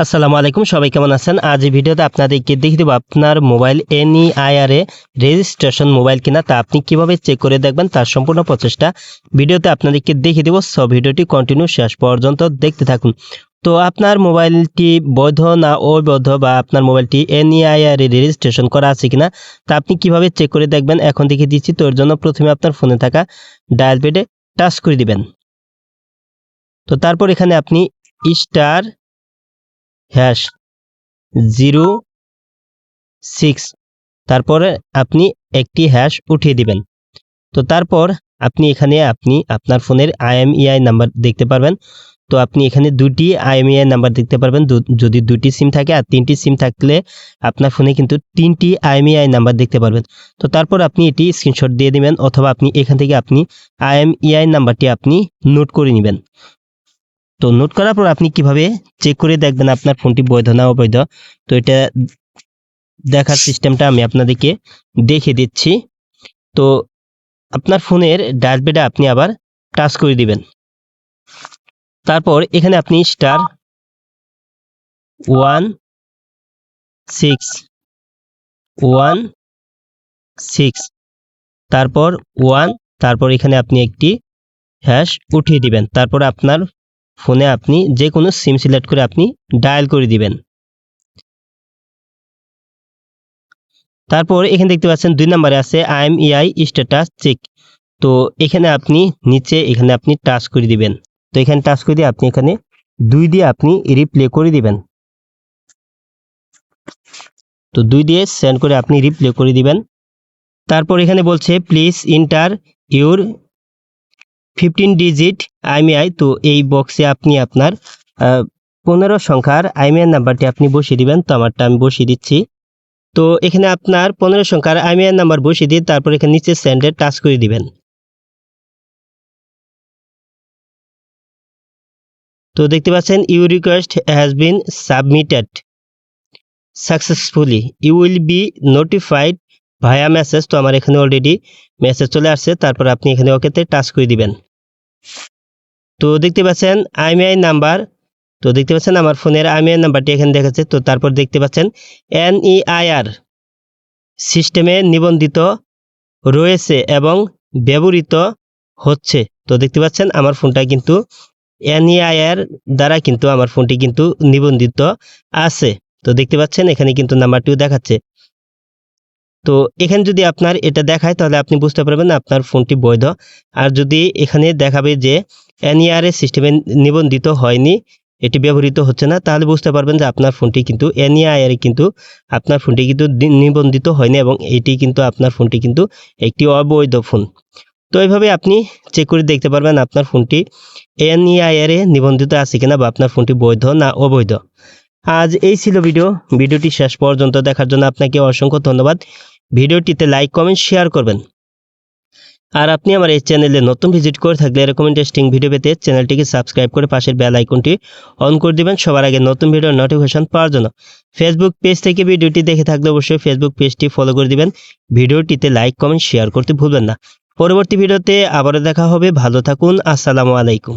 আসসালামু আলাইকুম, সবাই কেমন আছেন? আজ এই ভিডিওতে আপনাদেরকে দেখিয়ে দেবো আপনার মোবাইল NEIR এ রেজিস্ট্রেশন মোবাইল কিনা তা আপনি কিভাবে চেক করে দেখবেন তার সম্পূর্ণ প্রচেষ্টা ভিডিওতে আপনাদেরকে দেখিয়ে দেবো। সো ভিডিওটি কন্টিনিউ শেষ পর্যন্ত দেখতে থাকুন। তো আপনার মোবাইলটি বৈধ না অবৈধ বা আপনার মোবাইলটি NEIR এ রেজিস্ট্রেশন করা আছে কিনা তা আপনি কিভাবে চেক করে দেখবেন এখন দেখিয়ে দিচ্ছি। তো এর জন্য প্রথমে আপনার ফোনে থাকা ডায়াল প্যাডে টাচ করে দিবেন। তো তারপর এখানে আপনি *#0 তারপরে আপনি একটি হ্যাশ উঠিয়ে দিবেন। তো তারপর আপনি এখানে আপনার ফোনের IMEI নাম্বার দেখতে পারবেন। তো আপনি এখানে দুটি IMEI নাম্বার দেখতে পারবেন। যদি দুটি সিম থাকে আর তিনটি সিম থাকলে আপনার ফোনে কিন্তু তিনটি IMEI নাম্বার দেখতে পারবেন। তো তারপর আপনি এটি স্ক্রিনশট দিয়ে দিবেন অথবা আপনি এখান থেকে IMEI নাম্বারটি আপনি নোট করে নেবেন। তো নোট করার পর আপনি কিভাবে চেক করে দেখবেন আপনার ফোনটি বৈধ না অবৈধ, তো এটা দেখার সিস্টেমটা আমি আপনাদেরকে দেখিয়ে দিচ্ছি। তো আপনার ফোনের ডায়াল প্যাডে আপনি আবার টাচ করে দিবেন। তারপর এখানে আপনি *161 তারপর 1 তারপর এখানে আপনি একটি হ্যাশ উঠিয়ে দিবেন। তারপর আপনার ফোনে আপনি যে কোনো সিম সিলেক্ট করে আপনি ডায়াল করে দিবেন। তারপর এখানে দেখতে পাচ্ছেন 2 নম্বরে আছে IMEI স্ট্যাটাস চেক। তো এখানে আপনি নিচে এখানে আপনি টাচ করে দিবেন। তো এখানে টাচ করে দিয়ে আপনি এখানে 2 দিয়ে আপনি রিপ্লে করে দিবেন। তো 2 দিয়ে সেন্ড করে আপনি রিপ্লে করে দিবেন। তারপর এখানে বলছে please enter your 15 digit IMEI। তো এই বক্সে আপনি আপনার 15 সংখ্যার IMEI নাম্বারটি আপনি বসিয়ে দিবেন। তো আমারটা আমি বসিয়ে দিচ্ছি। তো এখানে আপনার 15 সংখ্যার IMEI নাম্বার বসিয়ে দিয়ে তারপর এখানে নিচে সেন্ডে টাচ করে দিবেন। তো দেখতে পাচ্ছেন your request has been submitted successfully, you will be notified via message. তো আমার এখানে অলরেডি মেসেজ চলে আসছে। তারপর আপনি এখানে ওকেতে টাচ করে দিবেন। তো দেখতে পাচ্ছেন IMEI নাম্বার, তো দেখতে পাচ্ছেন আমার ফোনের IMEI নাম্বারটি এখানে দেখাচ্ছে। তো তারপর দেখতে পাচ্ছেন NEIR সিস্টেমে নিবন্ধিত রয়েছে এবং ব্যবহৃত হচ্ছে। তো দেখতে পাচ্ছেন আমার ফোনটা কিন্তু NEIR দ্বারা কিন্তু আমার ফোনটি কিন্তু নিবন্ধিত আছে। তো দেখতে পাচ্ছেন এখানে কিন্তু নাম্বারটিও দেখাচ্ছে। তো এখানে যদি আপনার এটা দেখায় তাহলে আপনি বুঝতে পারবেন আপনার ফোনটি বৈধ। আর যদি এখানে দেখাবে যে NEIR সিস্টেমে নিবন্ধিত হয়নি, এটি ব্যবহৃত হচ্ছে না, তাহলে বুঝতে পারবেন যে আপনার ফোনটি কিন্তু NEIR কিন্তু আপনার ফোনটি কিন্তু নিবন্ধিত হয়নি এবং এটি কিন্তু আপনার ফোনটি কিন্তু একটি অবৈধ ফোন। তো এইভাবে আপনি চেক করে দেখতে পারবেন আপনার ফোনটি NEIR নিবন্ধিত আছে কিনা বা আপনার ফোনটি বৈধ না অবৈধ। আজ এই ছিল ভিডিওটি শেষ পর্যন্ত দেখার জন্য আপনাকে অসংখ্য ধন্যবাদ। ভিডিওটিতে লাইক কমেন্ট শেয়ার করবেন। আর আপনি আমার এই চ্যানেলে নতুন ভিজিট করে থাকলে এরকম ইন্টারেস্টিং ভিডিও পেতে চ্যানেলটিকে সাবস্ক্রাইব করে পাশের বেল আইকনটি অন করে দিবেন সবার আগে নতুন ভিডিওর নোটিফিকেশন পাওয়ার জন্য। ফেসবুক পেজ থেকে ভিডিওটি দেখে থাকলে অবশ্যই ফেসবুক পেজটি ফলো করে দিবেন। ভিডিওটিতে লাইক কমেন্ট শেয়ার করতে ভুলবেন না। পরবর্তী ভিডিওতে আবারও দেখা হবে। ভালো থাকুন। আসসালামু আলাইকুম।